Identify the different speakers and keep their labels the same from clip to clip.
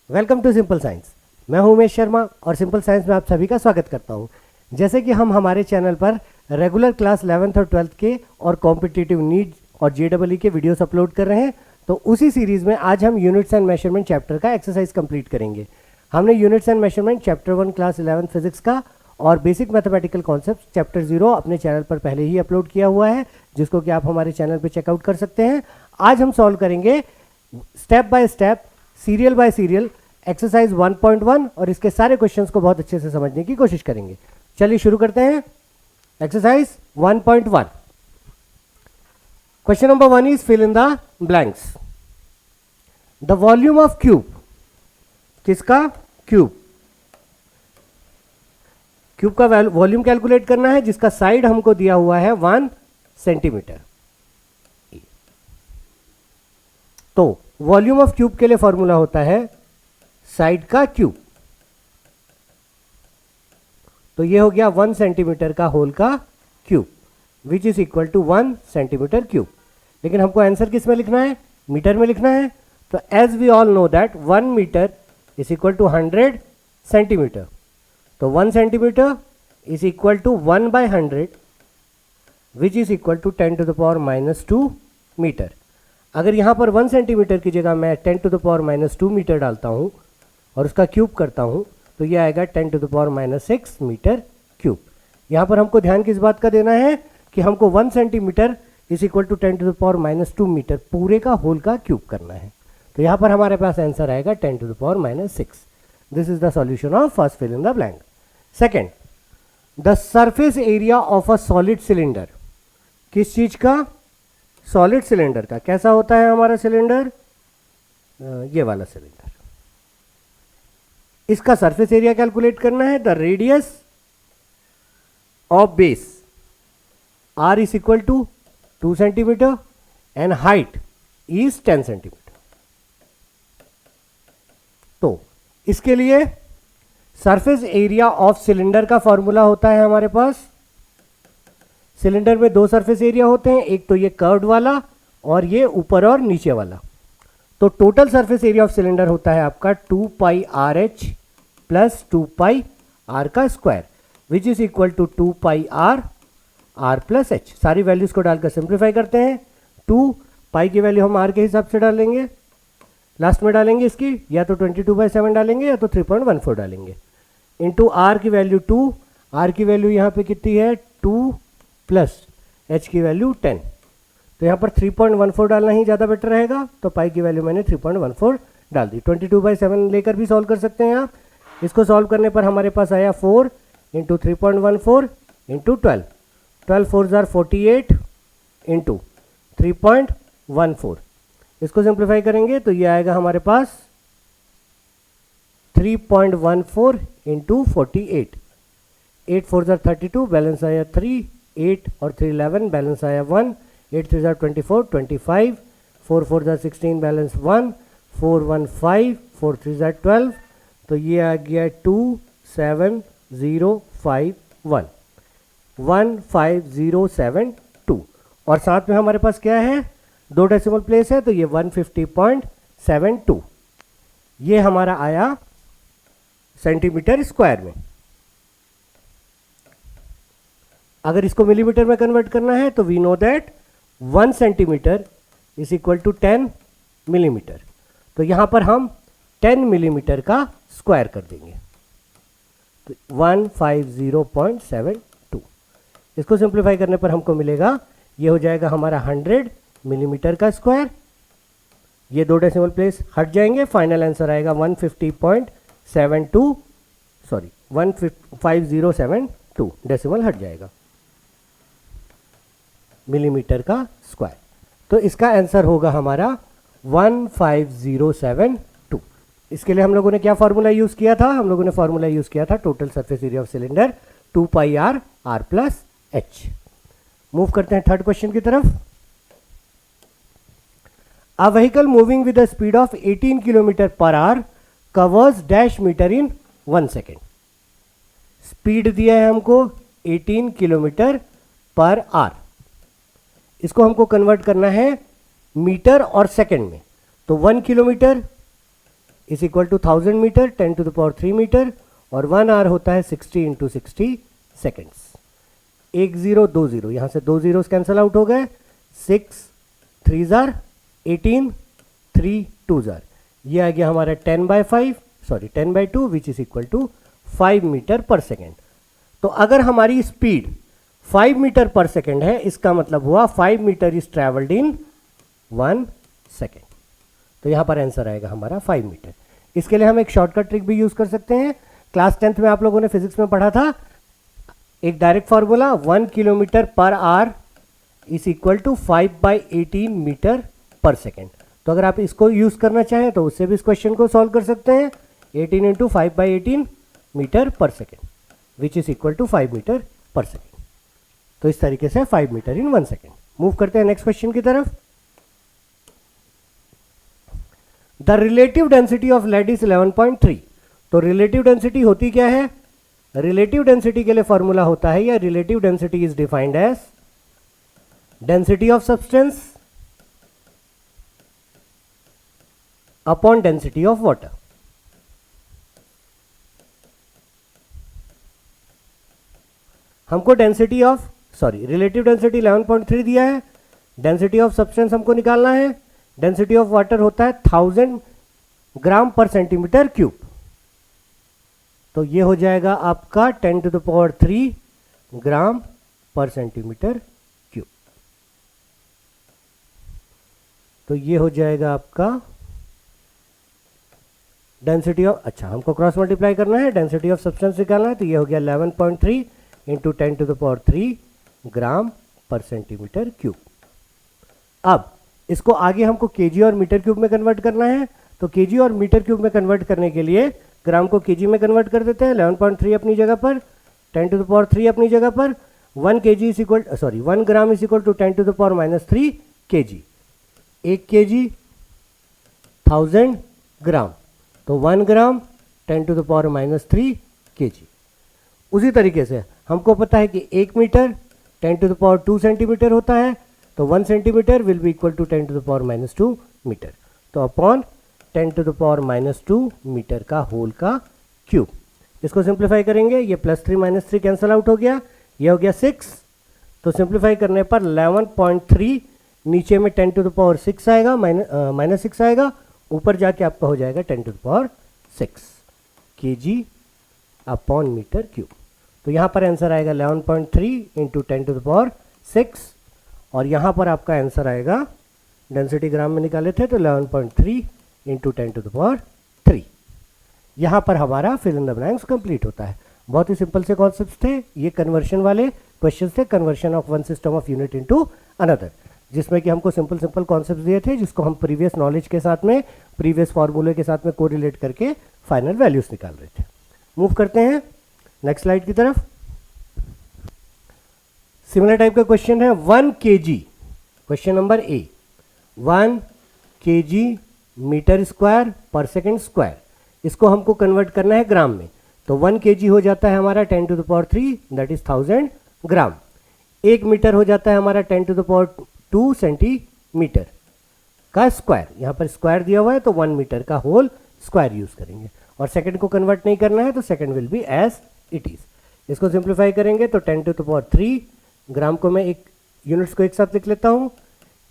Speaker 1: Welcome to simple science. मैं हूं उमेश शर्मा और सिंपल साइंस में आप सभी का स्वागत करता हूं। जैसे कि हम हमारे चैनल पर रेगुलर क्लास 11th और 12th के और कॉम्पिटिटिव नीट और JEE के वीडियोस अपलोड कर रहे हैं, तो उसी सीरीज़ में आज हम यूनिट्स एंड मेजरमेंट चैप्टर का एक्सरसाइज कंप्लीट करेंगे। हमने units and measurement chapter 1 class 11 physics का और बेसिक मैथमेटिकल कॉन्सेप्ट चैप्टर 0 अपने चैनल पर पहले ही अपलोड किया हुआ है, जिसको कि आप हमारे चैनल पर चेकआउट कर सकते हैं। आज हम सॉल्व करेंगे step by step, serial bye serial exercise 1.1 और इसके सारे क्वेश्चंस को बहुत अच्छे से समझने की कोशिश करेंगे। चलिए शुरू करते हैं। Exercise 1.1। Question number 1 is fill in the blanks. The volume of cube, किसका? क्यूब। क्यूब का वॉल्यूम कैलकुलेट करना है, जिसका साइड हमको दिया हुआ है 1 सेंटीमीटर। तो वॉल्यूम ऑफ क्यूब के लिए फॉर्मूला होता है साइड का क्यूब। तो ये हो गया 1 सेंटीमीटर का होल का cube, which is equal to 1 centimetre cube. लेकिन हमको आंसर किस में लिखना है? मीटर में लिखना है। तो as we all know that 1 metre is equal to 100 centimetre. तो 1 centimetre is equal to 1 by 100, which is equal to 10 to the power -2 metre. अगर यहां पर 1 सेंटीमीटर की जगह मैं 10 टू द पावर -2 मीटर डालता हूं और उसका क्यूब करता हूं, तो ये आएगा 10 to the power -6 metre cube. यहाँ पर हमको ध्यान किस बात का देना है कि हमको 1 centimetre is equal to 10 to the power -2 metre पूरे का होल का क्यूब करना है। तो यहाँ पर हमारे पास आंसर आएगा 10 to the power -6। This is the solution of first fill in the blank. Second, the surface area of a solid cylinder. किस चीज का? सॉलिड सिलेंडर का। कैसा होता है हमारा सिलेंडर? ये वाला सिलेंडर। इसका सरफेस एरिया कैलकुलेट करना है। The radius of base R is equal to 2 centimetre and height is 10 centimetre. तो इसके लिए सरफेस एरिया ऑफ सिलेंडर का फॉर्मूला होता है हमारे पास। सिलेंडर में 2 सरफेस एरिया होते हैं, एक तो ये कर्व्ड वाला और ये ऊपर और नीचे वाला। तो total surface area of cylinder होता है आपका 2 pi R H plus 2 pi R का square, which is equal to 2 pi R R plus H. सारी वैल्यूज को डालकर सिंप्लीफाई करते हैं। 2 पाई की वैल्यू हम आर के हिसाब से डालेंगे, लास्ट में डालेंगे इसकी, या तो 22/7 डालेंगे या तो 3.14 डालेंगे। इंटू आर की वैल्यू 2, आर की वैल्यू यहाँ पे कितनी है? 2 प्लस एच की वैल्यू 10। तो यहाँ पर 3.14 डालना ही ज़्यादा बेटर रहेगा, तो पाई की वैल्यू मैंने 3.14 डाल दी। 22/7 लेकर भी सॉल्व कर सकते हैं आप। इसको सॉल्व करने पर हमारे पास आया 4 इंटू 3.14 इंटू 12, 12 4 जार 48 इंटू 3.14। इसको सिंप्लीफाई करेंगे तो ये आएगा हमारे पास 3.14 इंटू 48, 8 4 जार 32, बैलेंस आया 3, 8 और 3 11, बैलेंस आया 1, 8 3 जार 24, 25, 4 4 जार 16, बैलेंस 1, 4 1 5, 4 3 जार 12। तो ये आ गया 27051, 15072। और साथ में हमारे पास क्या है? 2 डेसिमल प्लेस है, तो ये 150.72। ये हमारा आया सेंटीमीटर स्क्वायर में। अगर इसको मिलीमीटर में कन्वर्ट करना है तो we know that 1 centimetre is equal to 10 millimetre. तो यहां पर हम 10 मिलीमीटर का स्क्वायर कर देंगे, तो 150.72। इसको सिंप्लीफाई करने पर हमको मिलेगा, ये हो जाएगा हमारा 100 मिलीमीटर का स्क्वायर। ये 2 डेसिमल प्लेस हट जाएंगे, फाइनल आंसर आएगा 150.72, सॉरी 15072 डेसिमल हट जाएगा मिलीमीटर का स्क्वायर। तो इसका आंसर होगा हमारा 15072। इसके लिए हम लोगों ने क्या फॉर्मूला यूज किया था? हम लोगों ने फॉर्मूला यूज किया था total surface area of cylinder 2 pi R R plus H. Move करते हैं थर्ड क्वेश्चन की तरफ। A vehicle moving with the speed of 18 kilometre per hour covers dash metre in 1 second. Speed दिया है हमको 18 kilometre per our. इसको हमको convert करना है मीटर और सेकंड में। तो 1 kilometre is equal to 1000 metre 10 to the power 3 metre, और 1 आवर होता है 60 इंटू 60 सेकेंड्स। 1 0 2 0, यहाँ से 2 जीरोस कैंसल आउट हो गए, 6 3 जार 18, 3 2 जार, ये आ गया हमारा 10/2 which is equal to 5 metre per second. तो अगर हमारी स्पीड 5 मीटर पर सेकेंड है, इसका मतलब हुआ 5 metre is travelled in 1 second. तो यहां पर आंसर आएगा हमारा 5 मीटर। इसके लिए हम एक शॉर्टकट ट्रिक भी यूज कर सकते हैं। क्लास 10th में आप लोगों ने फिजिक्स में पढ़ा था, एक direct formula 1 kilometre per hour is equal to 5/18 metre per second. तो अगर आप इसको यूज करना चाहें तो उससे भी इस क्वेश्चन को सॉल्व कर सकते हैं। 18 into 5/18 metre per second which is equal to 5 metre per second. तो इस तरीके से 5 मीटर इन 1 सेकेंड। मूव करते हैं नेक्स्ट क्वेश्चन की तरफ। The relative density of lead is 11.3। तो रिलेटिव डेंसिटी होती क्या है? रिलेटिव डेंसिटी के लिए फॉर्मूला होता है, या relative density is defined as density of substance upon density of water. हमको डेंसिटी ऑफ रिलेटिव डेंसिटी 11.3 दिया है, डेंसिटी ऑफ सब्सटेंस हमको निकालना है। डेंसिटी ऑफ वाटर होता है 1000 ग्राम पर सेंटीमीटर क्यूब। तो ये हो जाएगा आपका 10 टू द पावर 3 ग्राम पर सेंटीमीटर क्यूब। तो ये हो जाएगा आपका डेंसिटी ऑफ, अच्छा हमको क्रॉस मल्टीप्लाई करना है, डेंसिटी ऑफ सब्सटेंस निकालना है। तो ये हो गया 11.3 इंटू 10 टू द पावर 3 ग्राम पर सेंटीमीटर क्यूब। अब इसको आगे हमको केजी और मीटर क्यूब में कन्वर्ट करना है। तो केजी और मीटर क्यूब में कन्वर्ट करने के लिए ग्राम को केजी में कन्वर्ट कर देते हैं। 11.3 अपनी जगह पर, 10 टू द पावर 3 अपनी जगह पर, 1 kg is equal 1 gram is equal to 10 to the power -3 kg। 1 kg 1000 gram, तो 1 gram 10 to the power -3 kg। उसी तरीके से हमको पता है कि 1 metre 10 to the power 2 centimetre होता है, तो 1 centimetre will be equal to 10 to the power -2 metre. तो upon 10 to the power -2 metre का होल का क्यूब। इसको सिंप्लीफाई करेंगे, ये +3 -3 कैंसल आउट हो गया, ये हो गया 6। तो सिंप्लीफाई करने पर 11.3, नीचे में 10 टू द पावर 6 आएगा, -6 आएगा, ऊपर जाके आपका हो जाएगा 10 to the power 6 kg upon metre cube. तो यहाँ पर आंसर आएगा 11.3 इंटू 10 टू द पावर 6, और यहाँ पर आपका आंसर आएगा, डेंसिटी ग्राम में निकाले थे तो 11.3 इंटू 10 टू द पावर 3। यहाँ पर हमारा fill in the blanks complete होता है। बहुत ही सिंपल से कॉन्सेप्ट्स थे, ये कन्वर्शन वाले क्वेश्चंस थे, conversion of one system of unit into another, जिसमें कि हमको सिंपल कॉन्सेप्ट्स दिए थे, जिसको हम प्रीवियस नॉलेज के साथ में, प्रीवियस फार्मूले के साथ में कोरिलेट करके फाइनल वैल्यूज निकाल रहे थे। मूव करते हैं नेक्स्ट स्लाइड की तरफ। सिमिलर टाइप का क्वेश्चन है 1 kg, question number A, 1 kg metre square per second square. इसको हमको कन्वर्ट करना है ग्राम में, तो 1 kg हो जाता है हमारा 10 to the power 3 that is 1000 gram. 1 metre हो जाता है हमारा 10 टू द पावर 2 सेंटीमीटर का स्क्वायर। यहाँ पर स्क्वायर दिया हुआ है तो 1 मीटर का होल स्क्वायर यूज करेंगे, और सेकंड को कन्वर्ट नहीं करना है तो second will be as it is. इसको सिंप्लीफाई करेंगे तो 10 टू द पावर 3 ग्राम को मैं एक यूनिट्स को एक साथ लिख लेता हूँ।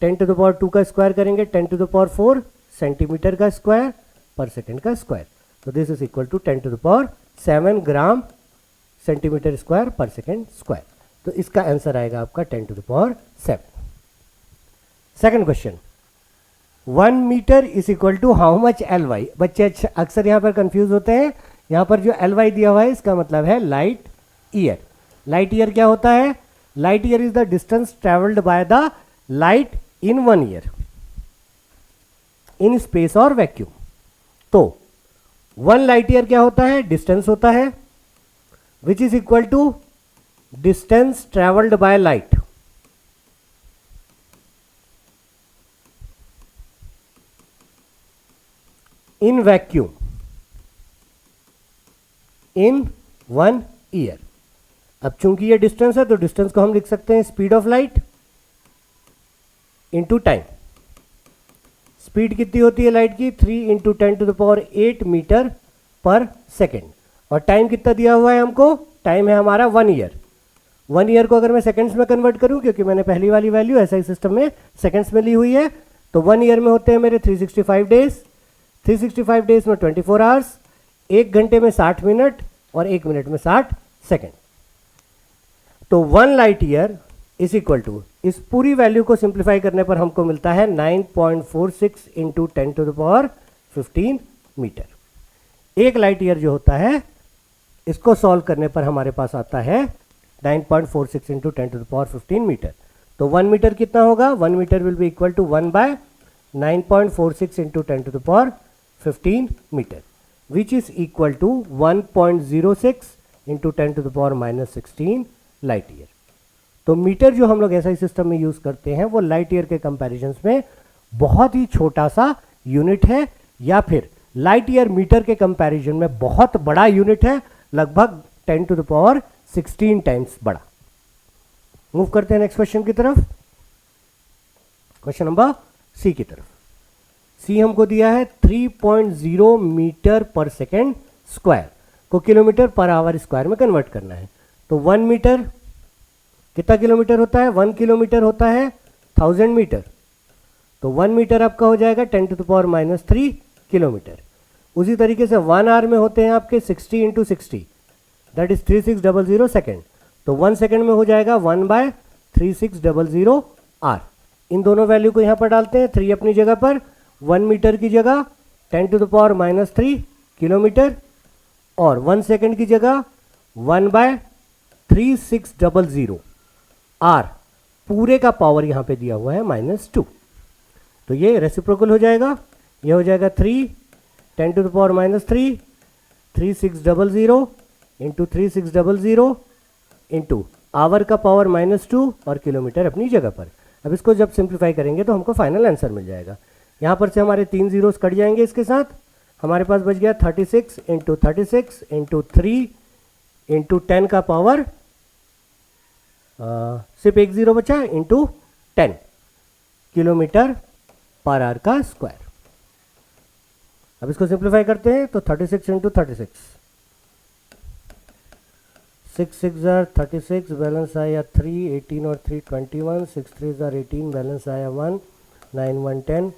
Speaker 1: 10 टू द पावर 2 का स्क्वायर करेंगे 10 टू द पावर 4 सेंटीमीटर का स्क्वायर पर सेकंड का स्क्वायर। तो this is equal to 10 to the power 7 gram centimetre square per second square. तो इसका आंसर आएगा आपका 10 to the power 7। Second question, 1 metre is equal to how much Ly। बच्चे अक्सर यहाँ पर कंफ्यूज होते हैं। यहाँ पर जो Ly दिया हुआ है इसका मतलब है लाइट ईयर। लाइट ईयर क्या होता है? Light year is the distance travelled by the light in 1 year in space और वैक्यूम। तो 1 लाइट ईयर क्या होता है? डिस्टेंस होता है, which is equal to distance travelled by light in vacuum in 1 year. अब चूंकि ये डिस्टेंस है तो डिस्टेंस को हम लिख सकते हैं speed of light into time. Speed कितनी होती है लाइट की? 3 इंटू 10⁸ मीटर पर सेकेंड। और टाइम कितना दिया हुआ है हमको? टाइम है हमारा 1 ईयर। 1 ईयर को अगर मैं सेकंड्स में कन्वर्ट करूं, क्योंकि मैंने पहली वाली वैल्यू एसआई सिस्टम में सेकंड्स में ली हुई है, तो 1 ईयर में होते हैं मेरे 365 डेज। 365 डेज में 24 आवर्स, 1 घंटे में 60 मिनट और 1 मिनट में 60 सेकेंड। तो 1 light year is equal to, इस पूरी वैल्यू को सिंप्लीफाई करने पर हमको मिलता है 9.46 इंटू 10⁻15 मीटर। 1 लाइट ईयर जो होता है, इसको सॉल्व करने पर हमारे पास आता है 9.46 इंटू 10⁻15 मीटर। तो 1 मीटर कितना होगा? 1 metre will be equal to 1/9.46 into 10⁻15 metre, which is equal to 1.06 into 10⁻16 light year. तो मीटर जो हम लोग एसआई सिस्टम में यूज करते हैं वो लाइट ईयर के कंपैरिजन में बहुत ही छोटा सा यूनिट है, या फिर लाइट ईयर मीटर के कंपैरिजन में बहुत बड़ा यूनिट है, लगभग 10⁻16 टाइम्स बड़ा। मूव करते हैं नेक्स्ट क्वेश्चन की तरफ, क्वेश्चन नंबर सी की तरफ। सी हमको दिया है 3.0 मीटर पर सेकेंड स्क्वायर को किलोमीटर पर आवर स्क्वायर में कन्वर्ट करना है। तो 1 मीटर कितना किलोमीटर होता है? 1 किलोमीटर होता है 1000 मीटर। तो 1 मीटर आपका हो जाएगा 10⁻³ किलोमीटर। उसी तरीके से 1 आवर में होते हैं आपके 60 इंटू 60, दैट इज 3600 सेकेंड। तो 1 सेकेंड में हो जाएगा 1/3600 आर। इन दोनों वैल्यू को यहां पर डालते हैं, 3 अपनी जगह पर, 1 मीटर की जगह 10⁻³ किलोमीटर, और 1 सेकेंड की जगह 1/3600 आर। पूरे का पावर यहां पे दिया हुआ है -2, तो ये रेसिप्रोकल हो जाएगा। ये हो जाएगा 3 10⁻³ 3600 इंटू 3600 इंटू आवर का पावर -2 और किलोमीटर अपनी जगह पर। अब इसको जब सिंप्लीफाई करेंगे तो हमको फाइनल आंसर मिल जाएगा। यहाँ पर से हमारे 3 जीरोस कट जाएंगे, इसके साथ हमारे पास बच गया 36 इंटू 36 इंटू 3 इंटू 10 का पावर, सिर्फ 1 जीरो बचा, इंटू 10 किलोमीटर पर आवर का स्क्वायर। अब इसको सिंप्लीफाई करते हैं तो 36 इंटू 36, 6 6 36, बैलेंस आया 3, 18 और 3 21, 6 3 18, बैलेंस आया 1, 9 1 10,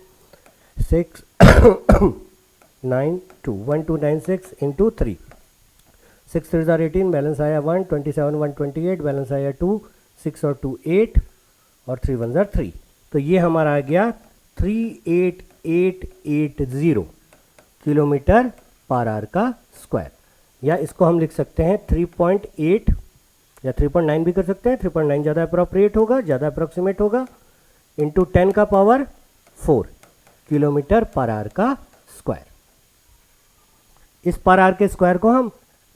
Speaker 1: 6 9 2, 1 2 9 6 इंटू 3, 6 3 18, बैलेंस आया 1, 27 1 28, बैलेंस आया 2, 6 और 2 8 और 3 1 3। तो ये हमारा आ गया 38880 किलोमीटर पर आवर का स्क्वायर, या इसको हम लिख सकते हैं 3.8 या 3.9 भी कर सकते हैं। 3.9 ज़्यादा अप्रोप्रिएट होगा, ज़्यादा अप्रोक्सीमेट होगा, इंटू 10 का पावर 4 किलोमीटर पर आवर का स्क्वायर। इस पर आवर के स्क्वायर को हम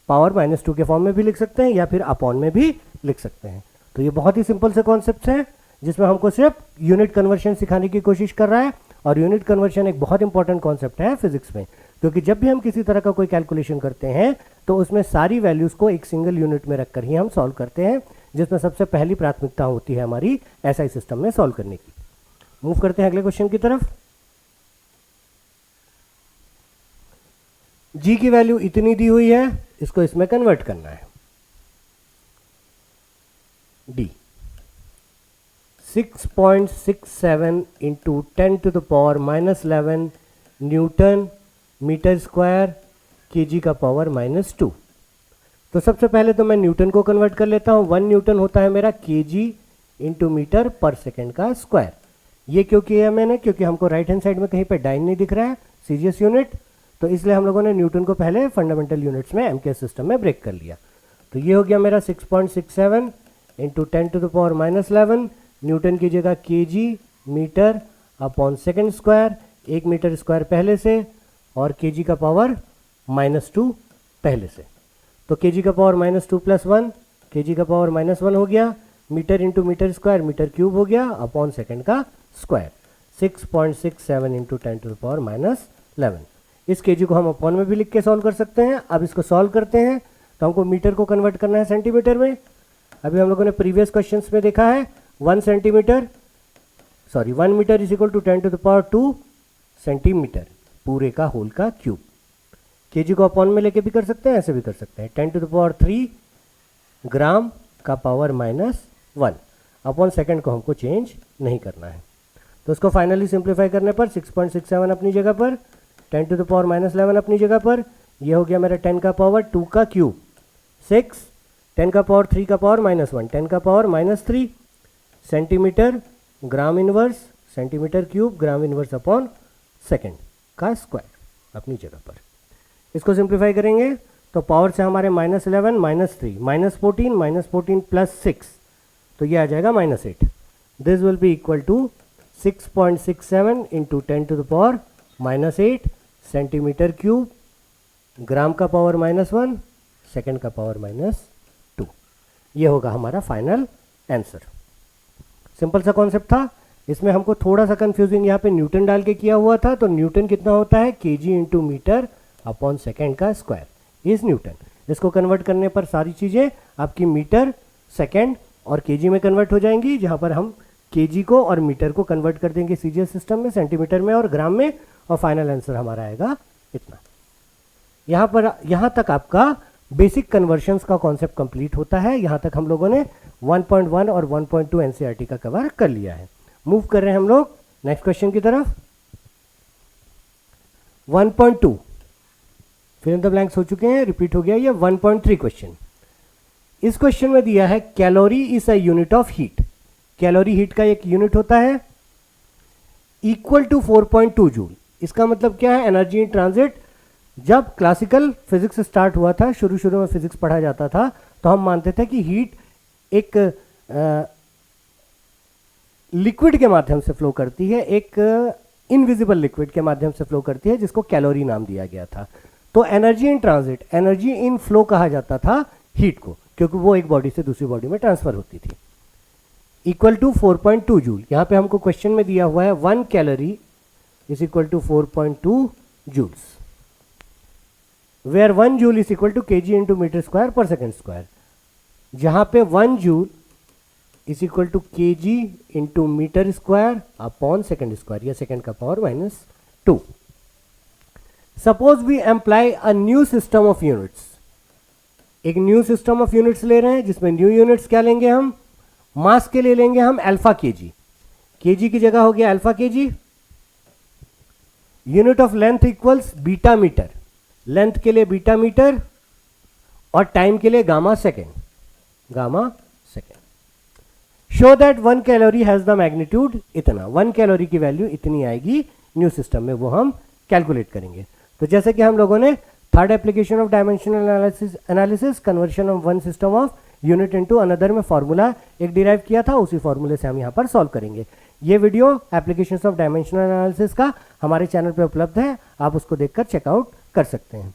Speaker 1: पावर -2 के फॉर्म में भी लिख सकते हैं, या फिर अपॉन में भी लिख सकते हैं। तो ये बहुत ही सिंपल से कॉन्सेप्ट हैं, जिसमें हमको सिर्फ यूनिट कन्वर्शन सिखाने की कोशिश कर रहा है। और यूनिट कन्वर्शन एक बहुत इंपॉर्टेंट कॉन्सेप्ट है फिजिक्स में, क्योंकि जब भी हम किसी तरह का कोई कैलकुलेशन करते हैं तो उसमें सारी वैल्यूज़ को एक सिंगल यूनिट में रखकर ही हम सॉल्व करते हैं, जिसमें सबसे पहली प्राथमिकता होती है हमारी एसआई सिस्टम में सॉल्व करने की। मूव करते हैं अगले क्वेश्चन की तरफ। जी की वैल्यू इतनी दी हुई है, इसको इसमें कन्वर्ट करना है। D 6.67 into 10⁻11 newton metre square KG का पावर -2। तो सबसे पहले तो मैं न्यूटन को कन्वर्ट कर लेता हूँ। 1 न्यूटन होता है मेरा KG into metre per second का स्क्वायर। ये क्यों किया मैंने? क्योंकि हमको राइट हैंड साइड में कहीं पे डाइन नहीं दिख रहा है सीजीएस यूनिट, तो इसलिए हम लोगों ने न्यूटन को पहले फंडामेंटल यूनिट्स में एमकेएस सिस्टम में ब्रेक कर लिया। तो ये हो गया मेरा 6.67 इंटू 10⁻11 न्यूटन की जगह KG metre upon second square, 1 metre square पहले से और केजी का पावर -2 पहले से। तो केजी का पावर -2 + 1, केजी का पावर -1 हो गया, metre into metre square metre cube हो गया अपॉन सेकेंड का स्क्वायर। 6.67 इंटू 10⁻11। इस केजी को हम अपॉन में भी लिख के सॉल्व कर सकते हैं। अब इसको सॉल्व करते हैं तो हमको मीटर को कन्वर्ट करना है सेंटीमीटर में। अभी हम लोगों ने प्रीवियस क्वेश्चंस में देखा है 1 metre is equal to 10⁻2 centimetre पूरे का होल का क्यूब। केजी को अपॉन में लेके भी कर सकते हैं, ऐसे भी कर सकते हैं। 10⁻³ ग्राम का पावर -1 अपॉन सेकंड को हमको चेंज नहीं करना है। तो इसको फाइनली सिंप्लीफाई करने पर 6.67 अपनी जगह पर, 10⁻11 अपनी जगह पर, ये हो गया मेरा 10 का पावर 2 का क्यूब 6, 10 का पावर 3 का पावर -1, 10 का power -3 centimetre gram inverse centimetre cube gram inverse upon second का स्क्वायर अपनी जगह पर। इसको सिंप्लीफाई करेंगे तो पावर से हमारे -11 -3 -14 प्लस 6, तो ये आ जाएगा -8। This will be equal to 6.67 into 10⁻⁻8 centimetre cube gram का पावर -1 सेकंड का पावर -2। ये होगा हमारा फाइनल आंसर। सिंपल सा कॉन्सेप्ट था। इसमें हमको थोड़ा सा कंफ्यूजिंग यहाँ पे न्यूटन डाल के किया हुआ था। तो न्यूटन कितना होता है, KG into metre upon second का स्क्वायर इज न्यूटन। इसको कन्वर्ट करने पर सारी चीज़ें आपकी मीटर, सेकेंड और केजी में कन्वर्ट हो जाएंगी, जहाँ पर हम केजी को और मीटर को कन्वर्ट कर देंगे सीजीएस सिस्टम में, सेंटीमीटर में और ग्राम में, और फाइनल आंसर हमारा आएगा इतना। यहाँ तक आपका बेसिक कन्वर्शंस का कॉन्सेप्ट कंप्लीट होता है। यहाँ तक हम लोगों ने 1.1 और 1.2 एनसीईआरटी का कवर कर लिया है। मूव कर रहे हैं हम लोग नेक्स्ट क्वेश्चन की तरफ। 1.2 फिल इन द ब्लैंक्स हो चुके हैं, रिपीट हो गया ये 1.3 क्वेश्चन। इस क्वेश्चन में दिया है calorie is a unit of heat. Calorie heat का एक यूनिट होता है इक्वल टू 4.2 जूल। इसका मतलब क्या है, एनर्जी इन ट्रांजिट। जब क्लासिकल फिजिक्स स्टार्ट हुआ था, शुरू में फिजिक्स पढ़ा जाता था, तो हम मानते थे कि हीट एक लिक्विड के माध्यम से फ्लो करती है, एक इनविजिबल लिक्विड के माध्यम से फ्लो करती है, जिसको कैलोरी नाम दिया गया था। तो energy in transit, energy in flow कहा जाता था हीट को, क्योंकि वो एक बॉडी से दूसरी बॉडी में ट्रांसफर होती थी। Equal to 4.2 joule. यहाँ पे हमको क्वेश्चन में दिया हुआ है 1 calorie is equal to 4.2 joules, where 1 joule is equal to KG into metre square per second square. जहाँ पे 1 joule is equal to KG into metre square upon second square, या सेकेंड का power -2। Suppose we employ a new system of units. एक new system of units ले रहे हैं, जिसमें new units क्या लेंगे हम, मास के लिए लेंगे हम अल्फा केजी। केजी की जगह हो गया alpha KG. Unit of length equals beta metre, length के लिए बीटा मीटर और टाइम के लिए gamma second, gamma second. Show that 1 calorie has the magnitude इतना, 1 कैलोरी की वैल्यू इतनी आएगी न्यू सिस्टम में, वो हम कैलकुलेट करेंगे। तो जैसे कि हम लोगों ने third application of dimensional analysis conversion of one system of unit into another में फॉर्मूला एक डिराइव किया था, उसी फॉर्मूले से हम यहाँ पर सॉल्व करेंगे। ये video applications of dimensional analysis का हमारे चैनल पे उपलब्ध है, आप उसको देखकर चेकआउट कर सकते हैं।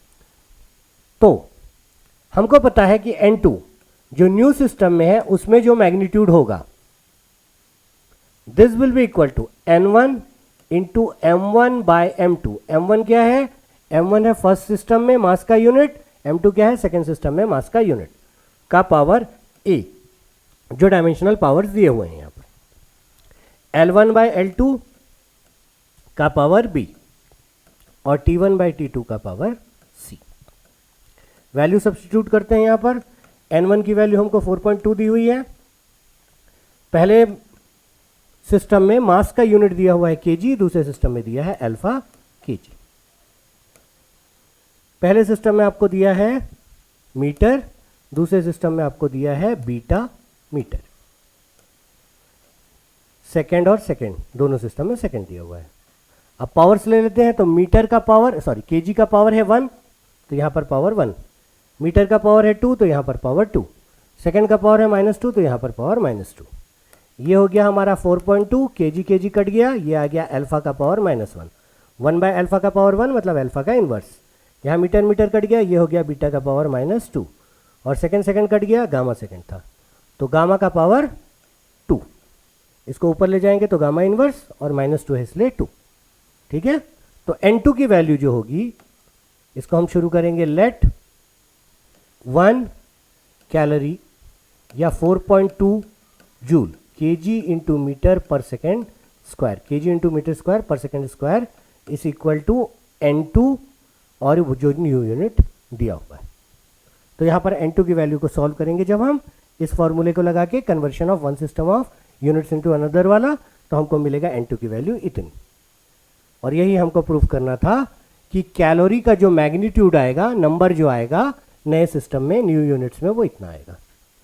Speaker 1: तो हमको पता है कि N2 जो न्यू सिस्टम में है उसमें जो मैग्नीट्यूड होगा, this will be equal to N1 into M1 by M2। M1 क्या है, M1 है फर्स्ट सिस्टम में मास का यूनिट, M2 क्या है, सेकेंड सिस्टम में मास का यूनिट का पावर A, जो डायमेंशनल पावर्स दिए हुए हैं यहाँ पर। L1 बाय L2 का पावर B और T1 बाय T2 का पावर C। वैल्यू सब्स्टिट्यूट करते हैं यहाँ पर। N1 की वैल्यू हमको 4.2 दी हुई है। पहले सिस्टम में मास का यूनिट दिया हुआ है केजी, दूसरे सिस्टम में दिया है अल्फा केजी। पहले सिस्टम में आपको दिया है मीटर, दूसरे सिस्टम में आपको दिया है बीटा मीटर। सेकेंड और सेकेंड दोनों सिस्टम में सेकेंड दिया हुआ है। अब पावर्स ले लेते हैं, तो मीटर का पावर केजी का पावर है 1, तो यहां पर पावर 1। मीटर का पावर है 2, तो यहां पर पावर 2। सेकेंड का पावर है -2, तो यहां पर पावर -2। ये हो गया हमारा 4.2, केजी केजी कट गया, ये आ गया अल्फा का पावर -1। 1 बाय अल्फा का पावर 1 मतलब अल्फा का इनवर्स। यहाँ मीटर मीटर कट गया, ये हो गया बीटा का पावर -2 और सेकेंड कट गया, गामा सेकेंड था, तो गामा का पावर 2। इसको ऊपर ले जाएंगे तो गामा इनवर्स और -2 है इसलिए 2। ठीक है, तो N2 की वैल्यू जो होगी, इसको हम शुरू करेंगे लेट 1 कैलोरी या 4.2 joule KG into metre per second square, KG into metre square per second square is equal to N2 और वो जो न्यू यूनिट दिया हुआ है। तो यहाँ पर N2 की वैल्यू को सॉल्व करेंगे जब हम इस फॉर्मूले को लगा के conversion of one system of units into another वाला, तो हमको मिलेगा N2 की वैल्यू इतनी। और यही हमको प्रूफ करना था कि कैलोरी का जो मैग्नीट्यूड आएगा, नंबर जो आएगा नए सिस्टम में न्यू यूनिट्स में, वो इतना आएगा,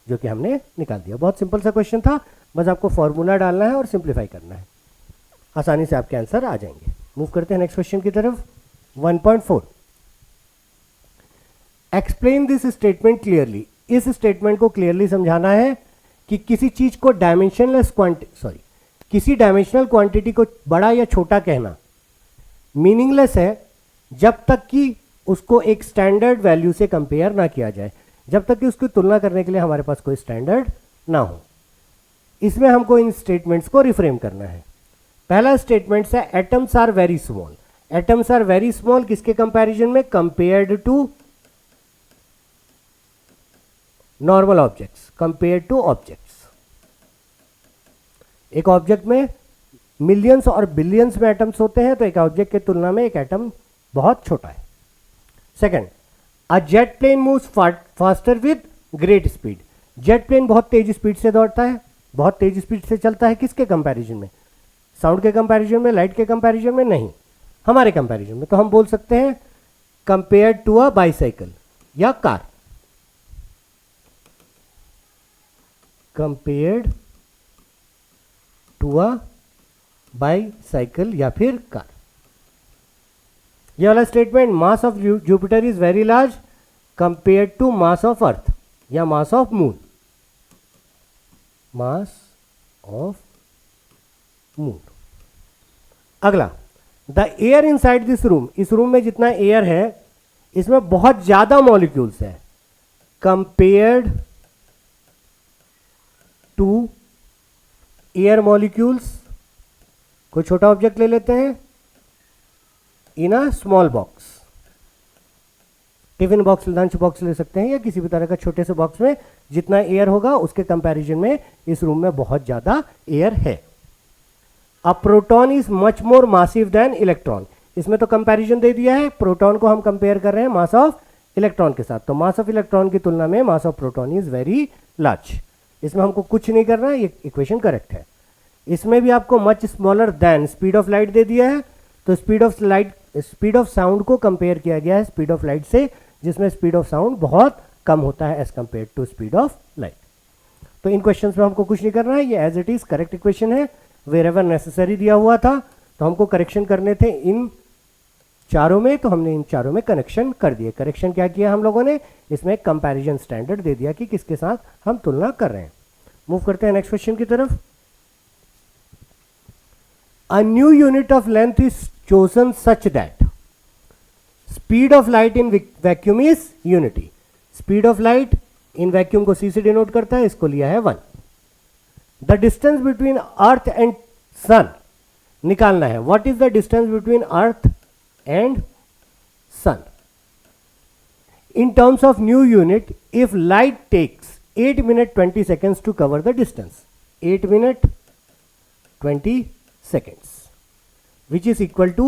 Speaker 1: जो कि हमने निकाल दिया। बहुत सिंपल सा क्वेश्चन था, बस आपको फॉर्मूला डालना है और सिंप्लीफाई करना है, आसानी से आपके आंसर आ जाएंगे। मूव करते हैं नेक्स्ट क्वेश्चन की तरफ। 1.4 एक्सप्लेन दिस स्टेटमेंट क्लियरली। इस स्टेटमेंट को क्लियरली समझाना है कि किसी चीज को डायमेंशनलेस क्वांटिटी, किसी डायमेंशनल क्वांटिटी को बड़ा या छोटा कहना मीनिंगलेस है जब तक कि उसको एक स्टैंडर्ड वैल्यू से कंपेयर ना किया जाए, जब तक कि उसकी तुलना करने के लिए हमारे पास कोई स्टैंडर्ड ना हो। इसमें हमको इन स्टेटमेंट्स को रिफ्रेम करना है। पहला स्टेटमेंट है atoms are very small. Atoms are very small किसके कंपैरिजन में? Compared to normal objects, compared to objects. एक ऑब्जेक्ट में मिलियंस और बिलियंस में एटम्स होते हैं, तो एक ऑब्जेक्ट की तुलना में एक एटम बहुत छोटा है। Second, a jet plane moves faster with great speed. Jet plane बहुत तेज स्पीड से दौड़ता है, बहुत तेज स्पीड से चलता है। किसके कंपैरिजन में? साउंड के कंपैरिजन में, लाइट के कंपैरिजन में नहीं, हमारे कंपैरिजन में। तो हम बोल सकते हैं कंपेयर्ड टू अ बाइसाइकिल या car, compared to a bicycle या फिर कार। ये वाला statement, mass of Jupiter is very large compared to mass of Earth या mass of moon, mass of moon. अगला, the air inside this room. इस room में जितना एयर है इसमें बहुत ज्यादा मॉलिक्यूल्स है, कंपेयर्ड टू एयर मॉलिक्यूल्स। कोई छोटा ऑब्जेक्ट ले लेते हैं, in a small box, tiffin box, lunch box ले सकते हैं या किसी भी तरह का छोटे से बॉक्स में जितना एयर होगा उसके कंपैरिजन में इस रूम में बहुत ज्यादा एयर है। A proton is much more massive than electron. इसमें तो कंपैरिजन दे दिया है, प्रोटॉन को हम कंपेयर कर रहे हैं मास ऑफ इलेक्ट्रॉन के साथ, तो मास ऑफ इलेक्ट्रॉन की तुलना में mass of proton is very large. इसमें हमको कुछ नहीं करना है, ये इक्वेशन करेक्ट है। इसमें भी आपको much smaller than speed of light दे दिया है, तो स्पीड ऑफ साउंड को कंपेयर किया गया है स्पीड ऑफ लाइट से, जिसमें स्पीड ऑफ साउंड बहुत कम होता है as compare to speed of light. तो इन क्वेश्चंस में हमको कुछ नहीं करना है, ये as it is correct equation है। वेरेवर नेसेसरी दिया हुआ था तो हमको करेक्शन करने थे इन चारों में, तो हमने इन चारों में कनेक्शन कर दिए। करेक्शन क्या किया हम लोगों ने? इसमें कंपैरिजन स्टैंडर्ड दे दिया कि किसके साथ हम तुलना कर रहे हैं। मूव करते हैं नेक्स्ट क्वेश्चन की तरफ। A new unit of length is chosen such that speed of light in vacuum is unity. Speed of light in vacuum को c से डिनोट करता है, इसको लिया है 1. The distance between earth and sun निकालना है. What is the distance between earth and sun? In terms of new unit, if light takes 8 minutes 20 seconds to cover the distance, 8 minutes 20 seconds, which is equal to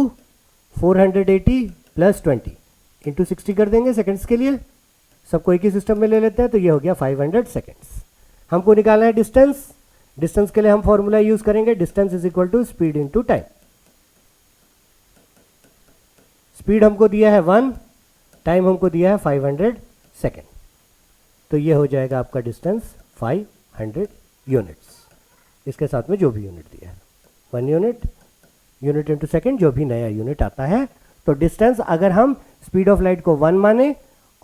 Speaker 1: 480 plus 20 into 60 कर देंगे seconds के लिए, सबको एक ही system में ले लेते हैं, तो ये हो गया 500 सेकंड्स. हमको निकालना है डिस्टेंस. डिस्टेंस के लिए हम फॉर्मूला यूज करेंगे, distance is equal to speed into time. Speed हमको दिया है 1, टाइम हमको दिया है 500 सेकेंड, तो ये हो जाएगा आपका डिस्टेंस 500 यूनिट्स. इसके साथ में जो भी यूनिट दिया है 1 यूनिट, यूनिट इंटू सेकेंड, जो भी नया यूनिट आता है. तो डिस्टेंस अगर हम स्पीड ऑफ लाइट को 1 माने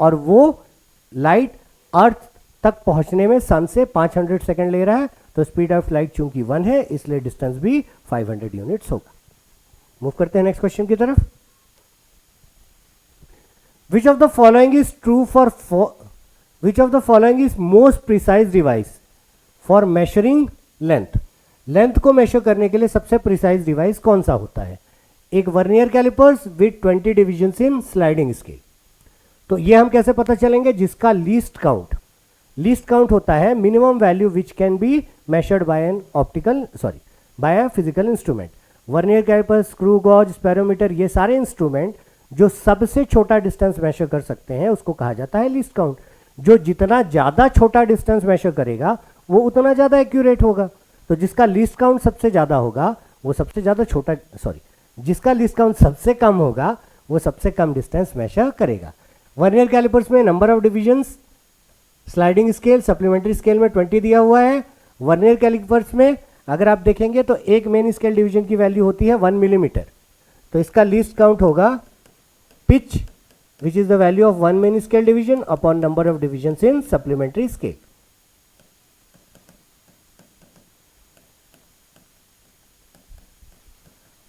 Speaker 1: और वो लाइट अर्थ तक पहुंचने में सन से 500 सेकेंड ले रहा है, तो स्पीड ऑफ लाइट चूंकि 1 है इसलिए डिस्टेंस भी 500 यूनिट्स होगा. मूव करते हैं नेक्स्ट क्वेश्चन की तरफ. Which of the following is true which of the following is most precise device for measuring length? Length को मेजर करने के लिए सबसे प्रिसाइज डिवाइस कौन सा होता है? एक vernier callipers with 20 divisions in sliding scale. तो ये हम कैसे पता चलेंगे? जिसका लीस्ट काउंट होता है minimum value which can be measured by an by a physical instrument. Vernier calliper, screw gauge, spherometer, ये सारे इंस्ट्रूमेंट जो सबसे छोटा डिस्टेंस मेजर कर सकते हैं उसको कहा जाता है लीस्ट काउंट। जो जितना ज़्यादा छोटा डिस्टेंस मेजर करेगा वो उतना ज़्यादा एक्यूरेट होगा। तो जिसका लीस्ट काउंट सबसे ज़्यादा होगा वो सबसे ज़्यादा छोटा, सॉरी, जिसका लीस्ट काउंट सबसे कम होगा वो सबसे कम डिस्टेंस मेजर करेगा। वर्नियर कैलिपर्स में number of divisions, sliding scale, supplementary scale में 20 दिया हुआ है। वर्नियर कैलिपर्स में अगर आप देखेंगे तो एक मेन स्केल डिवीजन की वैल्यू होती है 1 मिलीमीटर। तो इसका लीस्ट काउंट होगा pitch which is the value of 1 main scale division upon number of divisions in supplementary scale.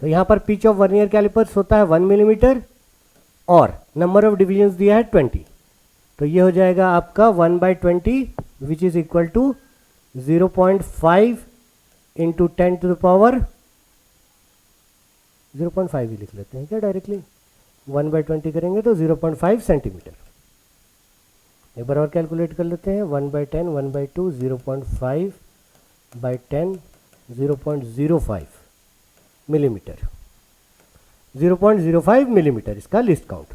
Speaker 1: तो यहां पर पिच ऑफ वर्नियर कैलिपर्स होता है 1 मिलीमीटर और नंबर ऑफ डिविजन्स दिया है 20। तो ये हो जाएगा आपका 1/20 which is equal to 0.5 into 10 to the power 0.5 ही लिख लेते हैं क्या डायरेक्टली, 1/20 करेंगे तो 0.5 सेंटीमीटर। एक बार और कैलकुलेट कर लेते हैं, 1/10, 1/2, 0.5/10, 0.05 मिलीमीटर, 0.05 मिलीमीटर इसका लिस्ट काउंट।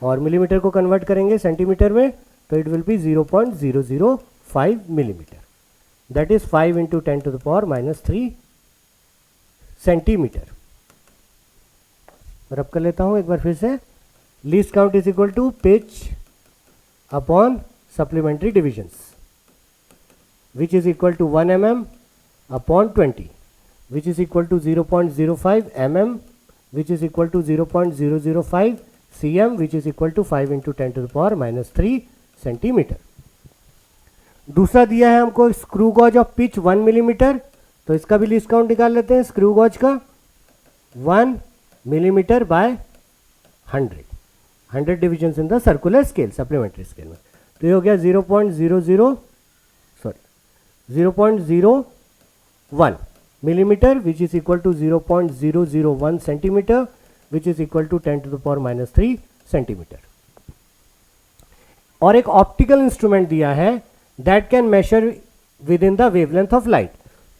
Speaker 1: और मिलीमीटर को कन्वर्ट करेंगे सेंटीमीटर में तो it will be 0.005 millimetre, that is 5 into 10 to the power -3 centimetre. रब कर लेता हूं एक बार फिर से, least count is equal to pitch upon supplementary divisions which is equal to 1 mm upon 20 which is equal to 0.05 mm which is equal to 0.005 cm which is equal to 5 into 10 to the power -3 centimetre. दूसरा दिया है हमको screw gauge of pitch 1 millimetre, तो इसका भी least count निकाल लेते हैं। स्क्रू गॉज का 1 millimetre by 100 divisions in the circular scale, supplementary scale में। तो ये हो गया 0.01 millimeter which is equal to 0.001 centimeter which is equal to 10 to the power -3 centimetre. और एक ऑप्टिकल इंस्ट्रूमेंट दिया है that can measure within the wavelength of light.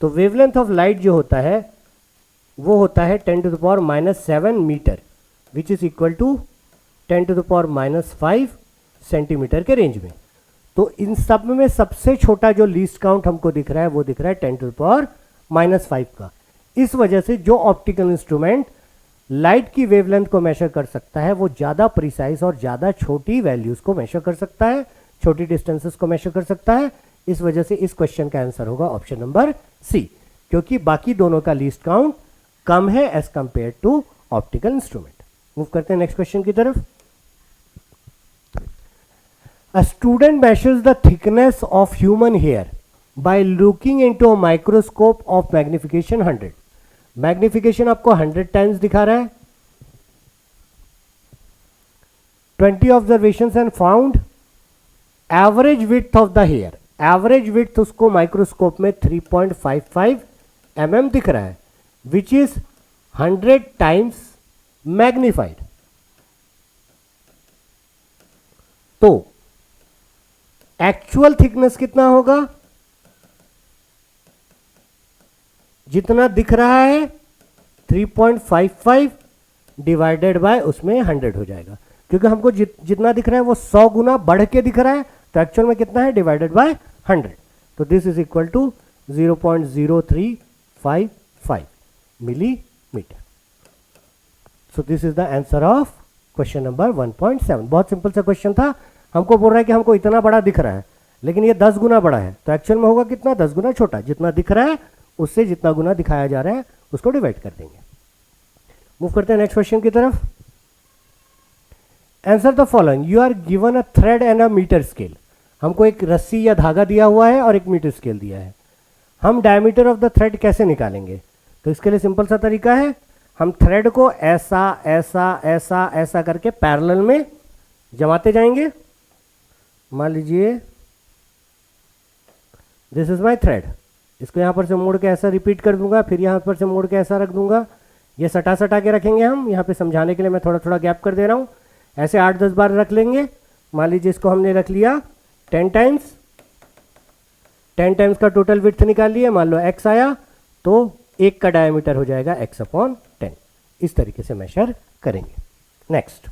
Speaker 1: तो वेवलेंथ ऑफ लाइट जो होता है वो होता है 10 to the power -7 metre which is equal to 10 to the power -5 centimetre के रेंज में। तो इन सब में सबसे छोटा जो लीस्ट काउंट हमको दिख रहा है वो दिख रहा है 10 टू द पावर -5 का। इस वजह से जो ऑप्टिकल इंस्ट्रूमेंट लाइट की वेवलेंथ को मेजर कर सकता है वो ज़्यादा प्रिसाइज और ज़्यादा छोटी वैल्यूज़ को मेजर कर सकता है, छोटी डिस्टेंसेस को मेजर कर सकता है। इस वजह से इस क्वेश्चन का आंसर होगा ऑप्शन नंबर सी, क्योंकि बाकी दोनों का लीस्ट काउंट कम है as compare to optical instrument. Move करते हैं नेक्स्ट क्वेश्चन की तरफ। A student measures the thickness of human hair by looking into a microscope of magnification 100। Magnification आपको 100 टाइम्स दिखा रहा है। 20 observations and found average width of the hair. Average width उसको microscope में 3.55 mm दिख रहा है विच इज 100 टाइम्स मैग्निफाइड। तो एक्चुअल थिकनेस कितना होगा? जितना दिख रहा है 3.55 डिवाइडेड बाय उसमें 100 हो जाएगा, क्योंकि हमको जितना दिख रहा है वो 100 गुना बढ़ के दिख रहा है, तो एक्चुअल में कितना है डिवाइडेड बाय 100। तो this is equal to 0.0355 millimetre. So this is the answer of question number 1.7। बहुत सिंपल सा क्वेश्चन था। हमको बोल रहा है कि हमको इतना बड़ा दिख रहा है लेकिन ये 10 गुना बड़ा है, तो एक्चुअल में होगा कितना? 10 गुना छोटा। जितना दिख रहा है उससे जितना गुना दिखाया जा रहा है उसको डिवाइड कर देंगे। मूव करते हैं नेक्स्ट क्वेश्चन की तरफ। Answer the following, you are given a thread and a metre scale. हमको एक रस्सी या धागा दिया हुआ है और एक मीटर स्केल दिया है। हम डायमीटर ऑफ द थ्रेड कैसे निकालेंगे? तो इसके लिए सिंपल सा तरीका है, हम थ्रेड को ऐसा ऐसा ऐसा ऐसा करके पैरेलल में जमाते जाएंगे। मान लीजिए दिस इज माय थ्रेड, इसको यहाँ पर से मोड़ के ऐसा रिपीट कर दूंगा, फिर यहाँ पर से मोड़ के ऐसा रख दूंगा। ये सटा सटा के रखेंगे हम, यहाँ पे समझाने के लिए मैं थोड़ा थोड़ा गैप कर दे रहा हूँ। ऐसे 8-10 बार रख लेंगे। मान लीजिए इसको हमने रख लिया 10 टाइम्स, 10 टाइम्स का टोटल विड्थ निकाल लिया। मान लो x आया तो एक का डायमीटर हो जाएगा x/10। इस तरीके से मेजर करेंगे। Next,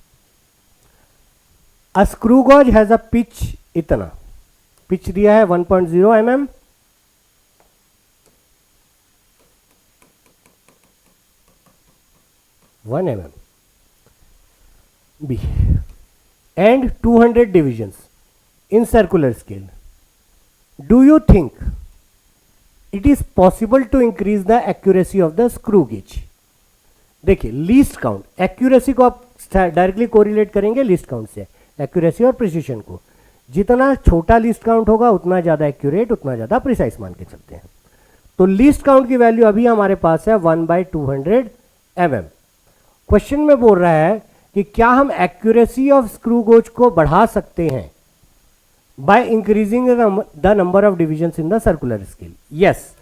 Speaker 1: a screw gauge has a pitch, इतना पिच दिया है 1.0 mm, B, and 200 divisions in circular scale. Do you think it is possible to increase the accuracy of the screw gauge? देखिए, least count, accuracy को आप directly correlate करेंगे least count से, accuracy और precision को। जितना छोटा लीस्ट काउंट होगा उतना ज़्यादा एक्यूरेट, उतना ज़्यादा प्रिसाइज मान के चलते हैं। तो लीस्ट काउंट की वैल्यू अभी हमारे पास है 1/200 mm। क्वेश्चन में बोल रहा है कि क्या हम एक्यूरेसी ऑफ स्क्रू गेज को बढ़ा सकते हैं by increasing the number of divisions in the circular scale. Yes,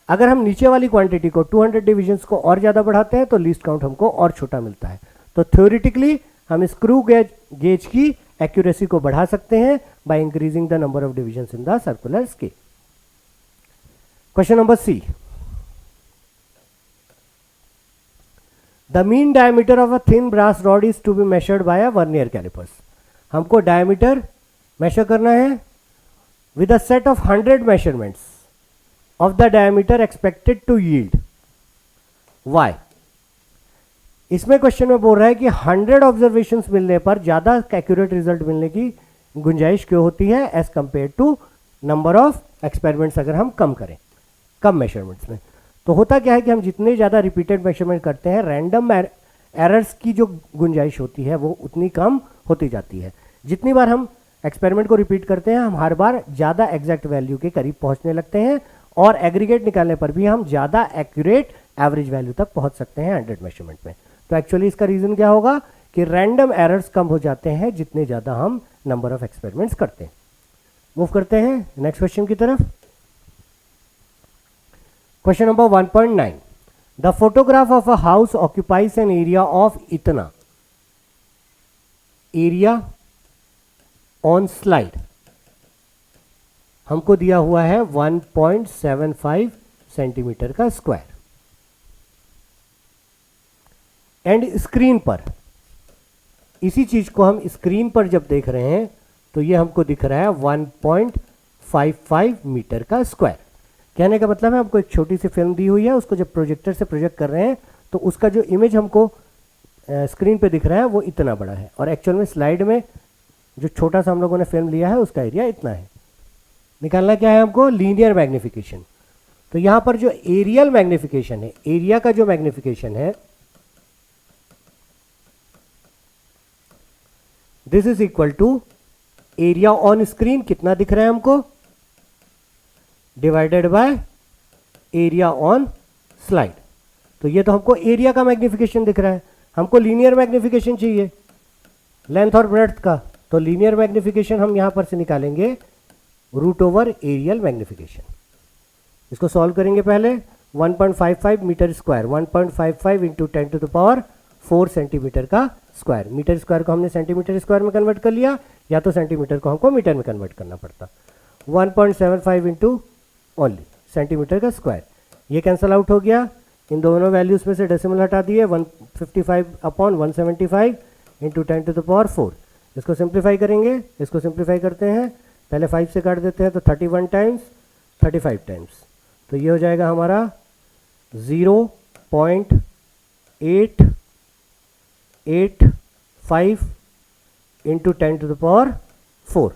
Speaker 1: अगर हम नीचे वाली क्वांटिटी को 200 डिविजन्स को और ज़्यादा बढ़ाते हैं तो लीस्ट काउंट हमको और छोटा मिलता है। तो थ्योरेटिकली हम स्क्रू गेज की एक्यूरेसी को बढ़ा सकते हैं by increasing the number of divisions in the circular scale. Question number C, the mean diameter of a thin brass rod is to be measured by a vernier callipers. हमको diameter measure करना है with a set of 100 measurements of the diameter expected to yield y। इसमें क्वेश्चन में बोल रहा है कि 100 ऑब्जर्वेशंस मिलने पर ज्यादा एक्यूरेट रिजल्ट मिलने की गुंजाइश क्यों होती है as compare to number of experiments अगर हम कम करें, कम मेजरमेंट्स में। तो होता क्या है कि हम जितने ज्यादा रिपीटेड मेजरमेंट करते हैं, रैंडम एरर्स की जो गुंजाइश होती है वो उतनी कम होती जाती है। जितनी बार हम एक्सपेरिमेंट को रिपीट करते हैं, हम हर बार ज्यादा एग्जैक्ट वैल्यू के करीब पहुंचने लगते हैं और एग्रीगेट निकालने पर भी हम ज़्यादा एक्यूरेट एवरेज वैल्यू तक पहुंच सकते हैं 100 मेजरमेंट में। तो एक्चुअली इसका रीज़न क्या होगा कि रैंडम एरर्स कम हो जाते हैं जितने ज़्यादा हम नंबर ऑफ एक्सपेरिमेंट्स करते हैं। मूव करते हैं नेक्स्ट क्वेश्चन की तरफ। Question number 1.9, the photograph of a house occupies an area of इतना, एरिया ऑन स्लाइड हमको दिया हुआ है 1.75 सेंटीमीटर का स्क्वायर, एंड स्क्रीन पर, इसी चीज को हम स्क्रीन पर जब देख रहे हैं तो ये हमको दिख रहा है 1.55 मीटर का स्क्वायर। कहने का मतलब है हमको एक छोटी सी फिल्म दी हुई है, उसको जब प्रोजेक्टर से प्रोजेक्ट कर रहे हैं तो उसका जो इमेज हमको स्क्रीन पे दिख रहा है वो इतना बड़ा है, और एक्चुअल में स्लाइड में जो छोटा सा हम लोगों ने फिल्म लिया है उसका एरिया इतना है। निकालना क्या है हमको, लीनियर मैग्निफिकेशन। तो यहां पर जो एरियल मैग्निफिकेशन है, एरिया का जो मैग्निफिकेशन है, this is equal to area on screen, कितना दिख रहा है हमको, divided by area on slide. तो ये तो हमको एरिया का मैग्निफिकेशन दिख रहा है, हमको लीनियर मैग्निफिकेशन चाहिए लेंथ और ब्रेड्थ का। तो लीनियर मैग्निफिकेशन हम यहां पर से निकालेंगे रूट ओवर एरियल मैग्निफिकेशन। इसको सॉल्व करेंगे पहले, 1.55 metre square, 1.55 into 10 to the power 4 centimetre का स्क्वायर। मीटर स्क्वायर को हमने सेंटीमीटर स्क्वायर में कन्वर्ट कर लिया, या तो सेंटीमीटर को हमको मीटर में कन्वर्ट करना पड़ता। 1.75 इंटू ओनली सेंटीमीटर का स्क्वायर, ये कैंसल आउट हो गया। इन दोनों वैल्यूज में से डेसिमल हटा दिए, 155/175 इंटू 10 टू द पावर 4। इसको सिंप्लीफाई करेंगे, इसको सिंप्लीफाई करते हैं, पहले 5 से काट देते हैं तो 31 टाइम्स 35 टाइम्स, तो ये हो जाएगा हमारा 0.885 इंटू 10 टू द पावर 4।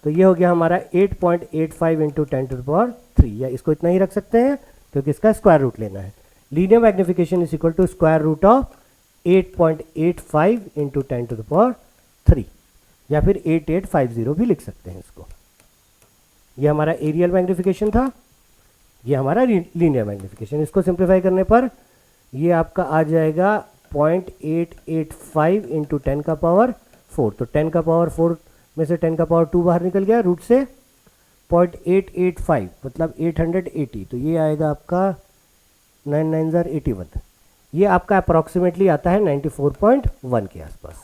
Speaker 1: तो ये हो गया हमारा 8.85 इंटू 10 टू द पावर 3, या इसको इतना ही रख सकते हैं क्योंकि इसका स्क्वायर रूट लेना है। Linear magnification is equal to square root of 8.85 into 10 to the power 3, या फिर 8850 भी लिख सकते हैं इसको। ये हमारा एरियल मैग्निफिकेशन था, ये हमारा लीनियर मैग्निफिकेशन। इसको सिंप्लीफाई करने पर ये आपका आ जाएगा 0.885 इंटू 10 का पावर 4। तो 10 का पावर 4 में से 10 का पावर 2 बाहर निकल गया रूट से, 0.885 मतलब 880, तो ये आएगा आपका 9/9=81। ये आपका अप्रॉक्सीमेटली आता है 94.1 के आसपास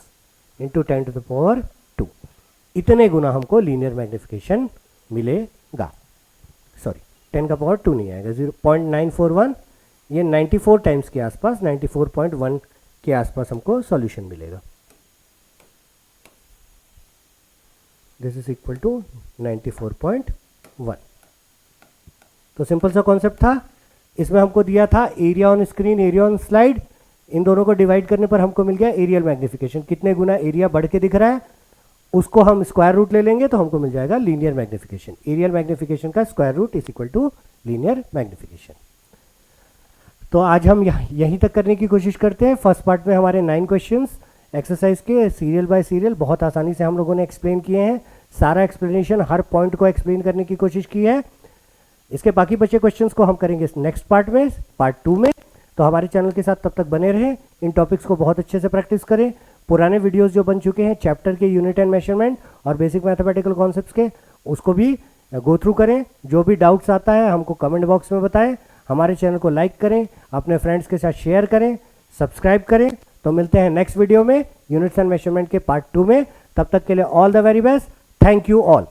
Speaker 1: इंटू 10 टू द पावर 2। इतने गुना हमको लीनियर मैग्निफिकेशन मिलेगा। सॉरी, 10 का पावर 2 नहीं आएगा, 0.941 ये 94 टाइम्स के आसपास 94.1 के आसपास हमको सॉल्यूशन मिलेगा। This is equal to 94.1। तो सिंपल सा कॉन्सेप्ट था। इसमें हमको दिया था area on screen, area on slide, इन दोनों को डिवाइड करने पर हमको मिल गया एरियल मैग्निफिकेशन। कितने गुना एरिया बढ़ के दिख रहा है उसको हम स्क्वायर रूट ले लेंगे तो हमको मिल जाएगा लीनियर मैग्निफिकेशन। एरियल मैग्निफिकेशन का square root is equal to linear magnification. तो आज हम यहीं तक करने की कोशिश करते हैं। फर्स्ट पार्ट में हमारे 9 क्वेश्चंस एक्सरसाइज के सीरियल बाय सीरियल बहुत आसानी से हम लोगों ने एक्सप्लेन किए हैं। सारा एक्सप्लेनेशन, हर पॉइंट को एक्सप्लेन करने की कोशिश की है। इसके बाकी बचे क्वेश्चंस को हम करेंगे नेक्स्ट पार्ट में, पार्ट 2 में। तो हमारे चैनल के साथ तब तक बने रहें, इन टॉपिक्स को बहुत अच्छे से प्रैक्टिस करें। पुराने वीडियोस जो बन चुके हैं चैप्टर के यूनिट एंड मेजरमेंट और बेसिक मैथमेटिकल कॉन्सेप्ट्स के, उसको भी गो थ्रू करें। जो भी डाउट्स आता है हमको कमेंट बॉक्स में बताएं। हमारे चैनल को लाइक करें, अपने फ्रेंड्स के साथ शेयर करें, सब्सक्राइब करें। तो मिलते हैं नेक्स्ट वीडियो में यूनिट्स एंड मेजरमेंट के पार्ट 2 में। तब तक के लिए all the very best. Thank you all.